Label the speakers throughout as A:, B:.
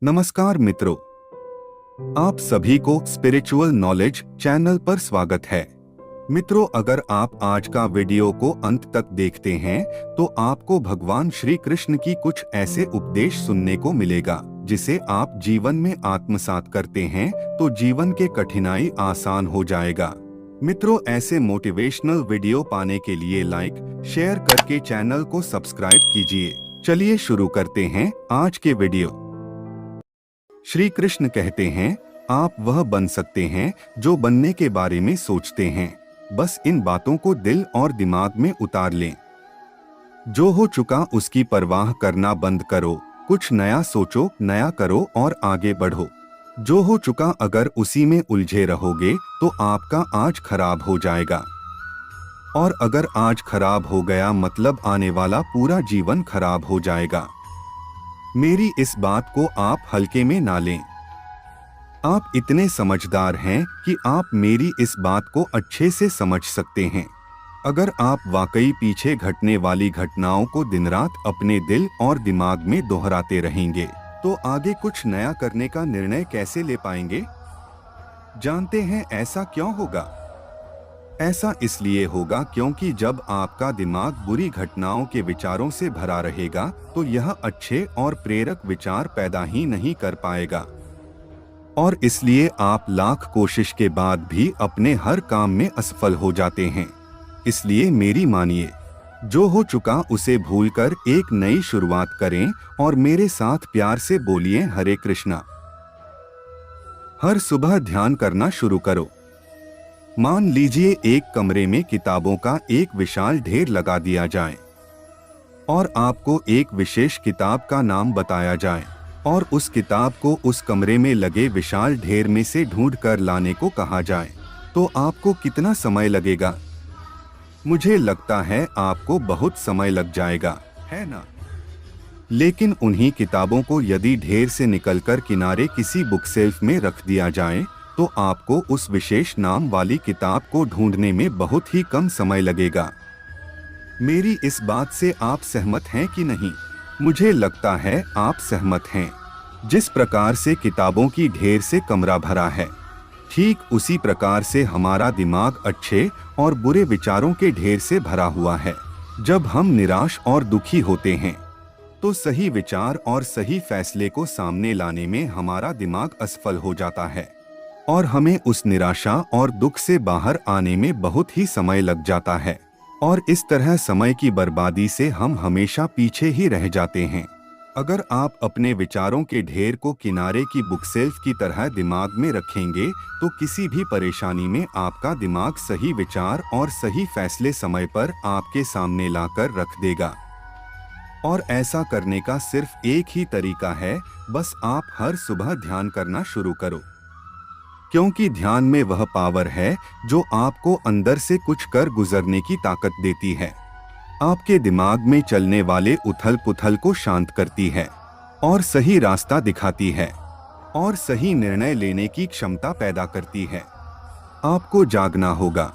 A: नमस्कार मित्रों, आप सभी को स्पिरिचुअल नॉलेज चैनल पर स्वागत है। मित्रों, अगर आप आज का वीडियो को अंत तक देखते हैं तो आपको भगवान श्री कृष्ण की कुछ ऐसे उपदेश सुनने को मिलेगा जिसे आप जीवन में आत्मसात करते हैं तो जीवन के कठिनाई आसान हो जाएगा। मित्रों, ऐसे मोटिवेशनल वीडियो पाने के लिए लाइक शेयर करके चैनल को सब्सक्राइब कीजिए। चलिए शुरू करते हैं आज के वीडियो। श्री कृष्ण कहते हैं, आप वह बन सकते हैं जो बनने के बारे में सोचते हैं। बस इन बातों को दिल और दिमाग में उतार लें। जो हो चुका उसकी परवाह करना बंद करो, कुछ नया सोचो, नया करो और आगे बढ़ो। जो हो चुका अगर उसी में उलझे रहोगे तो आपका आज खराब हो जाएगा, और अगर आज खराब हो गया मतलब आने वाला पूरा जीवन खराब हो जाएगा। मेरी इस बात को आप हल्के में ना लें। आप इतने समझदार हैं कि आप मेरी इस बात को अच्छे से समझ सकते हैं। अगर आप वाकई पीछे घटने वाली घटनाओं को दिन रात अपने दिल और दिमाग में दोहराते रहेंगे तो आगे कुछ नया करने का निर्णय कैसे ले पाएंगे? जानते हैं ऐसा क्यों होगा? ऐसा इसलिए होगा क्योंकि जब आपका दिमाग बुरी घटनाओं के विचारों से भरा रहेगा तो यह अच्छे और प्रेरक विचार पैदा ही नहीं कर पाएगा, और इसलिए आप लाख कोशिश के बाद भी अपने हर काम में असफल हो जाते हैं। इसलिए मेरी मानिए, जो हो चुका उसे भूलकर एक नई शुरुआत करें और मेरे साथ प्यार से बोलिए हरे कृष्णा। हर सुबह ध्यान करना शुरू करो। मान लीजिए एक कमरे में किताबों का एक विशाल ढेर लगा दिया जाए और आपको एक विशेष किताब का नाम बताया जाए और उस किताब को उस कमरे में लगे विशाल ढेर में से ढूंढ कर लाने को कहा जाए, तो आपको कितना समय लगेगा? मुझे लगता है आपको बहुत समय लग जाएगा, है ना? लेकिन उन्हीं किताबों को यदि ढेर से निकलकर किनारे किसी बुक शेल्फ में रख दिया जाए तो आपको उस विशेष नाम वाली किताब को ढूंढने में बहुत ही कम समय लगेगा। मेरी इस बात से आप सहमत हैं कि नहीं? मुझे लगता है आप सहमत हैं। जिस प्रकार से किताबों की ढेर से कमरा भरा है, ठीक उसी प्रकार से हमारा दिमाग अच्छे और बुरे विचारों के ढेर से भरा हुआ है। जब हम निराश और दुखी होते हैं तो सही विचार और सही फैसले को सामने लाने में हमारा दिमाग असफल हो जाता है और हमें उस निराशा और दुख से बाहर आने में बहुत ही समय लग जाता है, और इस तरह समय की बर्बादी से हम हमेशा पीछे ही रह जाते हैं। अगर आप अपने विचारों के ढेर को किनारे की बुक शेल्फ की तरह दिमाग में रखेंगे तो किसी भी परेशानी में आपका दिमाग सही विचार और सही फैसले समय पर आपके सामने लाकर रख देगा। और ऐसा करने का सिर्फ एक ही तरीका है, बस आप हर सुबह ध्यान करना शुरू करो, क्योंकि ध्यान में वह पावर है जो आपको अंदर से कुछ कर गुजरने की ताकत देती है, आपके दिमाग में चलने वाले उथल पुथल को शांत करती है और सही रास्ता दिखाती है और सही निर्णय लेने की क्षमता पैदा करती है। आपको जागना होगा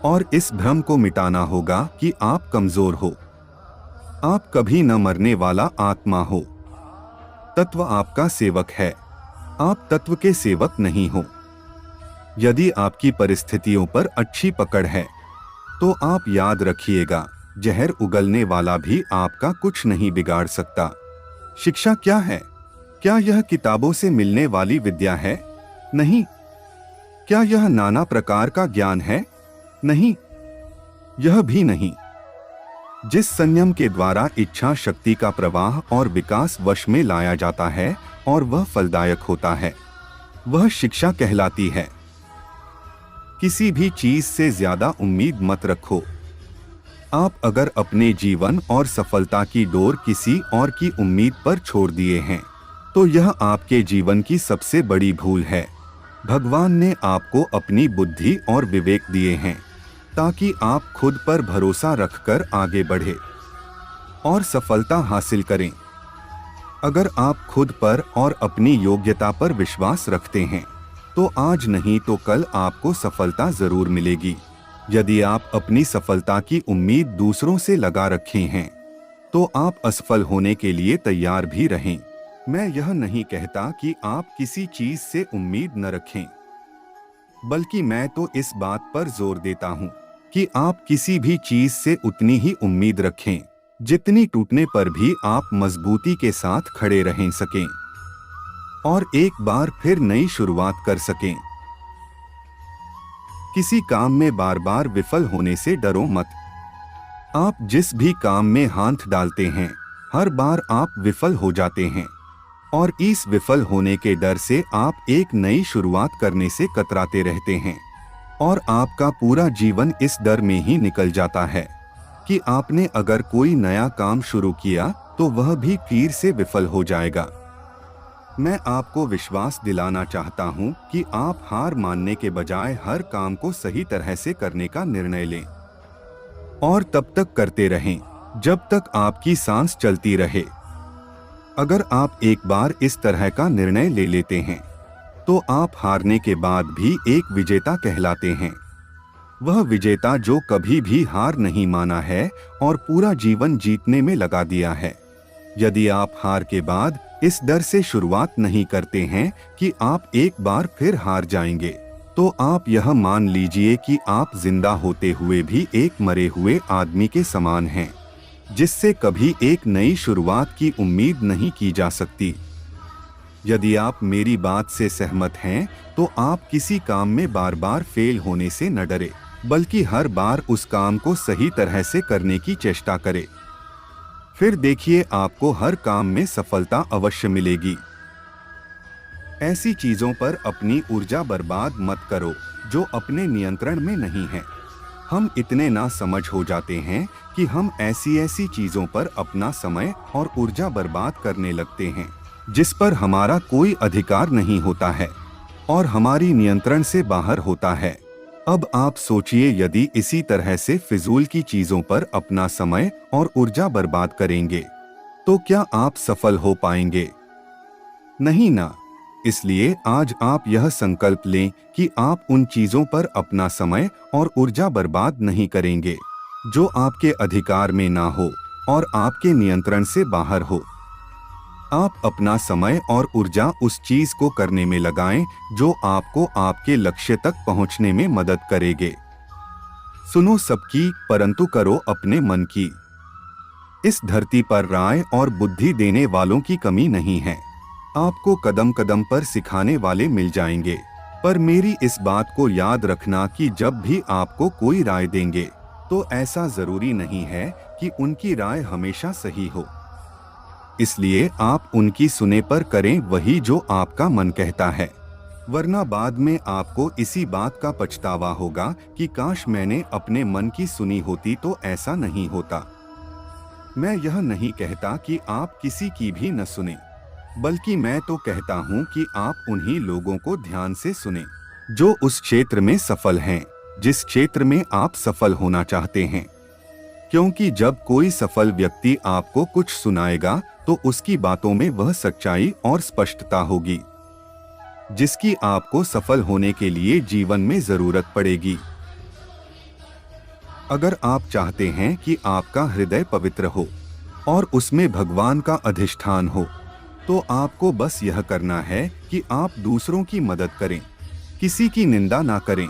A: और इस भ्रम को मिटाना होगा कि आप कमजोर हो। आप कभी न मरने वाला आत्मा हो। तत्व आपका सेवक है, आप तत्व के सेवक नहीं हो। यदि आपकी परिस्थितियों पर अच्छी पकड़ है तो आप याद रखिएगा, जहर उगलने वाला भी आपका कुछ नहीं बिगाड़ सकता। शिक्षा क्या है? क्या यह किताबों से मिलने वाली विद्या है? नहीं। क्या यह नाना प्रकार का ज्ञान है? नहीं, यह भी नहीं। जिस संयम के द्वारा इच्छा शक्ति का प्रवाह और विकास वश में लाया जाता है और वह फलदायक होता है, वह शिक्षा कहलाती है। किसी भी चीज से ज्यादा उम्मीद मत रखो। आप अगर अपने जीवन और सफलता की डोर किसी और की उम्मीद पर छोड़ दिए हैं तो यह आपके जीवन की सबसे बड़ी भूल है। भगवान ने आपको अपनी बुद्धि और विवेक दिए हैं ताकि आप खुद पर भरोसा रखकर आगे बढ़े और सफलता हासिल करें। अगर आप खुद पर और अपनी योग्यता पर विश्वास रखते हैं तो आज नहीं तो कल आपको सफलता जरूर मिलेगी। यदि आप अपनी सफलता की उम्मीद दूसरों से लगा रखे हैं तो आप असफल होने के लिए तैयार भी रहें। मैं यह नहीं कहता कि आप किसी चीज से उम्मीद न रखें, बल्कि मैं तो इस बात पर जोर देता हूं कि आप किसी भी चीज से उतनी ही उम्मीद रखें जितनी टूटने पर भी आप मजबूती के साथ खड़े रह सकें और एक बार फिर नई शुरुआत कर सकें। किसी काम में बार बार विफल होने से डरो मत। आप जिस भी काम में हाथ डालते हैं, हर बार आप विफल हो जाते हैं और इस विफल होने के डर से आप एक नई शुरुआत करने से कतराते रहते हैं और आपका पूरा जीवन इस डर में ही निकल जाता है कि आपने अगर कोई नया काम शुरू किया तो वह भी फिर से विफल हो जाएगा। मैं आपको विश्वास दिलाना चाहता हूं कि आप हार मानने के बजाय हर काम को सही तरह से करने का निर्णय लें और तब तक करते रहें जब तक आपकी सांस चलती रहे। अगर आप एक बार इस तरह का निर्णय ले लेते हैं तो आप हारने के बाद भी एक विजेता कहलाते हैं। वह विजेता जो कभी भी हार नहीं माना है और पूरा जीवन जीतने में लगा दिया है। यदि आप हार के बाद इस डर से शुरुआत नहीं करते हैं कि आप एक बार फिर हार जाएंगे, तो आप यह मान लीजिए कि आप जिंदा होते हुए भी एक मरे हुए आदमी के समान हैं, जिससे कभी एक नई शुरुआत की उम्मीद नहीं की जा सकती। यदि आप मेरी बात से सहमत हैं, तो आप किसी काम में बार बार फेल होने से न डरे, बल्कि हर बार उस काम को सही तरह से करने की चेष्टा करें। फिर देखिए आपको हर काम में सफलता अवश्य मिलेगी। ऐसी चीजों पर अपनी ऊर्जा बर्बाद मत करो जो अपने नियंत्रण में नहीं है। हम इतने ना समझ हो जाते हैं कि हम ऐसी चीजों पर अपना समय और ऊर्जा बर्बाद करने लगते हैं जिस पर हमारा कोई अधिकार नहीं होता है और हमारी नियंत्रण से बाहर होता है। अब आप सोचिए, यदि इसी तरह से फिजूल की चीजों पर अपना समय और ऊर्जा बर्बाद करेंगे तो क्या आप सफल हो पाएंगे? नहीं ना। इसलिए आज आप यह संकल्प लें कि आप उन चीजों पर अपना समय और ऊर्जा बर्बाद नहीं करेंगे जो आपके अधिकार में ना हो और आपके नियंत्रण से बाहर हो। आप अपना समय और ऊर्जा उस चीज को करने में लगाएं जो आपको आपके लक्ष्य तक पहुंचने में मदद करेंगे। सुनो सबकी, परंतु करो अपने मन की। इस धरती पर राय और बुद्धि देने वालों की कमी नहीं है। आपको कदम कदम पर सिखाने वाले मिल जाएंगे, पर मेरी इस बात को याद रखना कि जब भी आपको कोई राय देंगे तो ऐसा जरूरी नहीं है कि उनकी राय हमेशा सही हो। इसलिए आप उनकी सुने पर करें वही जो आपका मन कहता है, वरना बाद में आपको इसी बात का पछतावा होगा कि काश मैंने अपने मन की सुनी होती तो ऐसा नहीं होता। मैं यह नहीं कहता कि आप किसी की भी न सुने, बल्कि मैं तो कहता हूँ कि आप उन्हीं लोगों को ध्यान से सुने जो उस क्षेत्र में सफल हैं, जिस क्षेत्र में आप सफल होना चाहते हैं। क्योंकि जब कोई सफल व्यक्ति आपको कुछ सुनाएगा तो उसकी बातों में वह सच्चाई और स्पष्टता होगी जिसकी आपको सफल होने के लिए जीवन में जरूरत पड़ेगी। अगर आप चाहते हैं कि आपका हृदय पवित्र हो और उसमें भगवान का अधिष्ठान हो, तो आपको बस यह करना है कि आप दूसरों की मदद करें, किसी की निंदा ना करें।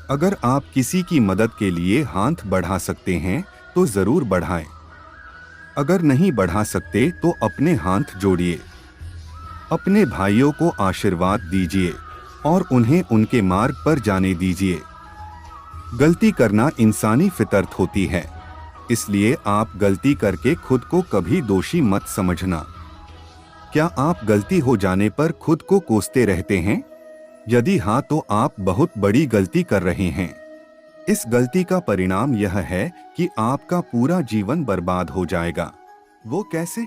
A: अगर आप किसी की मदद के लिए हाथ बढ़ा सकते हैं तो जरूर बढ़ाएं। अगर नहीं बढ़ा सकते तो अपने हाथ जोड़िए, अपने भाइयों को आशीर्वाद दीजिए और उन्हें उनके मार्ग पर जाने दीजिए। गलती करना इंसानी फितरत होती है, इसलिए आप गलती करके खुद को कभी दोषी मत समझना। क्या आप गलती हो जाने पर खुद को कोसते रहते हैं? यदि हाँ, तो आप बहुत बड़ी गलती कर रहे हैं। इस गलती का परिणाम यह है कि आपका पूरा जीवन बर्बाद हो जाएगा। वो कैसे?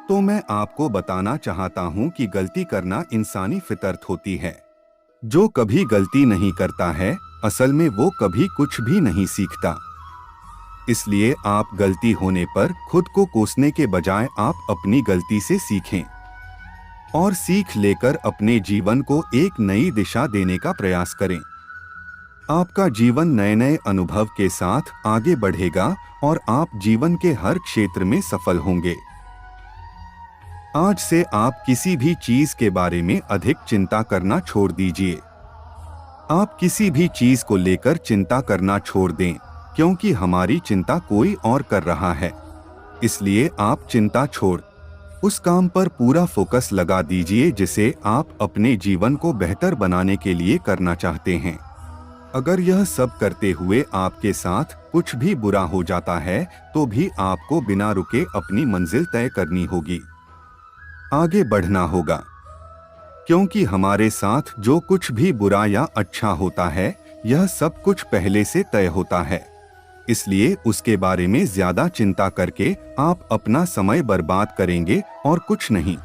A: तो मैं आपको बताना चाहता हूं कि गलती करना इंसानी फितरत होती है। जो कभी गलती नहीं करता है, असल में वो कभी कुछ भी नहीं सीखता। इसलिए आप गलती होने पर खुद को कोसने के बजाय आप अपनी गलती से सीखें और सीख लेकर अपने जीवन को एक नई दिशा देने का प्रयास करें। आपका जीवन नए नए अनुभव के साथ आगे बढ़ेगा और आप जीवन के हर क्षेत्र में सफल होंगे। आज से आप किसी भी चीज के बारे में अधिक चिंता करना छोड़ दीजिए। आप किसी भी चीज को लेकर चिंता करना छोड़ दें, क्योंकि हमारी चिंता कोई और कर रहा है। इसलिए आप चिंता छोड़ उस काम पर पूरा फोकस लगा दीजिए जिसे आप अपने जीवन को बेहतर बनाने के लिए करना चाहते हैं। अगर यह सब करते हुए आपके साथ कुछ भी बुरा हो जाता है तो भी आपको बिना रुके अपनी मंजिल तय करनी होगी, आगे बढ़ना होगा, क्योंकि हमारे साथ जो कुछ भी बुरा या अच्छा होता है यह सब कुछ पहले से तय होता है। इसलिए उसके बारे में ज्यादा चिंता करके आप अपना समय बर्बाद करेंगे और कुछ नहीं।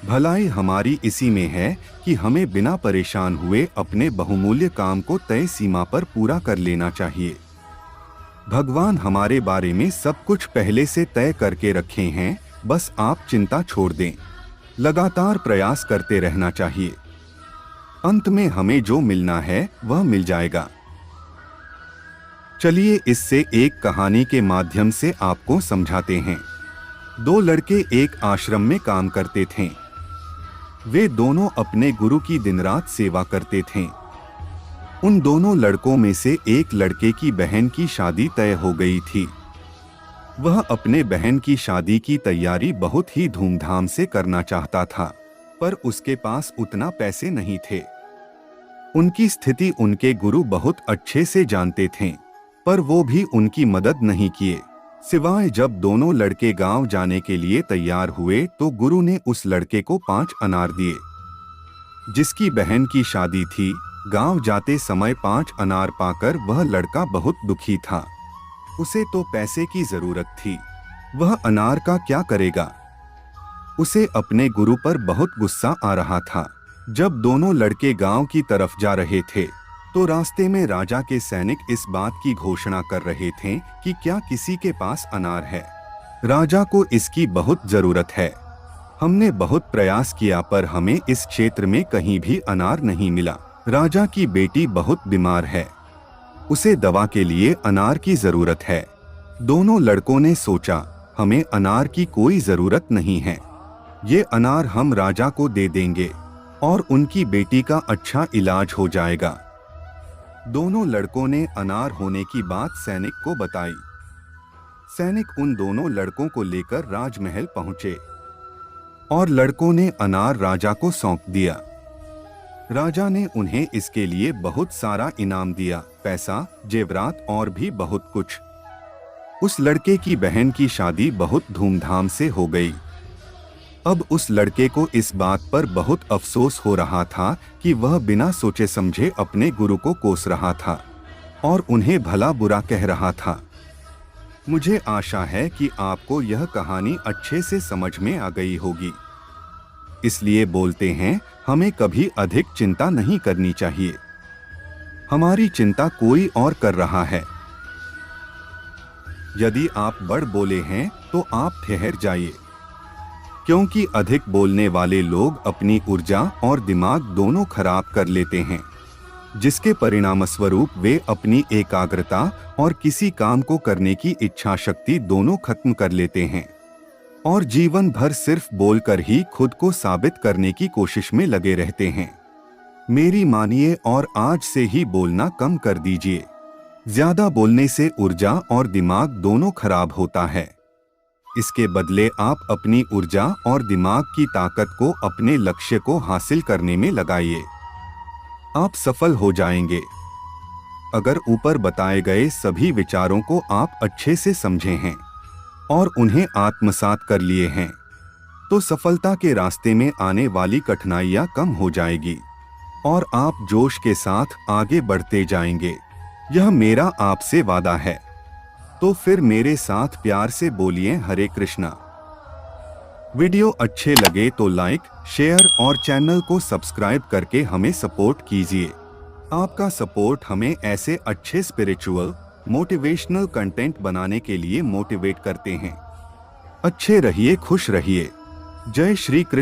A: भलाई हमारी इसी में है कि हमें बिना परेशान हुए अपने बहुमूल्य काम को तय सीमा पर पूरा कर लेना चाहिए। भगवान हमारे बारे में सब कुछ पहले से तय करके रखे हैं, बस आप चिंता छोड़ दें। लगातार प्रयास करते रहना चाहिए। अंत में हमें जो मिलना है वह मिल जाएगा। चलिए इससे एक कहानी के माध्यम से आपको समझाते हैं। दो लड़के एक आश्रम में काम करते थे। वे दोनों अपने गुरु की दिन रात सेवा करते थे। उन दोनों लड़कों में से एक लड़के की बहन की शादी तय हो गई थी। वह अपने बहन की शादी की तैयारी बहुत ही धूमधाम से करना चाहता था, पर उसके पास उतना पैसे नहीं थे। उनकी स्थिति उनके गुरु बहुत अच्छे से जानते थे, पर वो भी उनकी मदद नहीं किए। सिवाय जब दोनों लड़के गांव जाने के लिए तैयार हुए तो गुरु ने उस लड़के को 5 अनार दिए। जिसकी बहन की शादी थी, गांव जाते समय 5 अनार पाकर वह लड़का बहुत दुखी था। उसे तो पैसे की जरूरत थी, वह अनार का क्या करेगा? उसे अपने गुरु पर बहुत गुस्सा आ रहा था। जब दोनों लड़के गांव की तरफ जा रहे थे तो रास्ते में राजा के सैनिक इस बात की घोषणा कर रहे थे कि क्या किसी के पास अनार है? राजा को इसकी बहुत जरूरत है। हमने बहुत प्रयास किया पर हमें इस क्षेत्र में कहीं भी अनार नहीं मिला। राजा की बेटी बहुत बीमार है, उसे दवा के लिए अनार की जरूरत है। दोनों लड़कों ने सोचा, हमें अनार की कोई जरूरत नहीं है, ये अनार हम राजा को दे देंगे और उनकी बेटी का अच्छा इलाज हो जाएगा। दोनों लड़कों ने अनार होने की बात सैनिक को बताई। सैनिक उन दोनों लड़कों को लेकर राजमहल पहुंचे और लड़कों ने अनार राजा को सौंप दिया। राजा ने उन्हें इसके लिए बहुत सारा इनाम दिया, पैसा, जेवरात और भी बहुत कुछ। उस लड़के की बहन की शादी बहुत धूमधाम से हो गई। अब उस लड़के को इस बात पर बहुत अफसोस हो रहा था कि वह बिना सोचे समझे अपने गुरु को कोस रहा था और उन्हें भला बुरा कह रहा था। मुझे आशा है कि आपको यह कहानी अच्छे से समझ में आ गई होगी। इसलिए बोलते हैं, हमें कभी अधिक चिंता नहीं करनी चाहिए। हमारी चिंता कोई और कर रहा है। यदि आप बढ़ बोले हैं तो आप ठहर जाइए, क्योंकि अधिक बोलने वाले लोग अपनी ऊर्जा और दिमाग दोनों खराब कर लेते हैं, जिसके परिणामस्वरूप वे अपनी एकाग्रता और किसी काम को करने की इच्छा शक्ति दोनों खत्म कर लेते हैं और जीवन भर सिर्फ बोलकर ही खुद को साबित करने की कोशिश में लगे रहते हैं। मेरी मानिए और आज से ही बोलना कम कर दीजिए। ज्यादा बोलने से ऊर्जा और दिमाग दोनों खराब होता है। इसके बदले आप अपनी ऊर्जा और दिमाग की ताकत को अपने लक्ष्य को हासिल करने में लगाइए। आप सफल हो जाएंगे। अगर ऊपर बताए गए सभी विचारों को आप अच्छे से समझे हैं और उन्हें आत्मसात कर लिए हैं, तो सफलता के रास्ते में आने वाली कठिनाइयां कम हो जाएगी और आप जोश के साथ आगे बढ़ते जाएंगे। यह मेरा आपसे वादा है। तो फिर मेरे साथ प्यार से बोलिए, हरे कृष्णा। वीडियो अच्छे लगे तो लाइक, शेयर और चैनल को सब्सक्राइब करके हमें सपोर्ट कीजिए। आपका सपोर्ट हमें ऐसे अच्छे स्पिरिचुअल, मोटिवेशनल कंटेंट बनाने के लिए मोटिवेट करते हैं। अच्छे रहिए, खुश रहिए। जय श्री कृष्ण।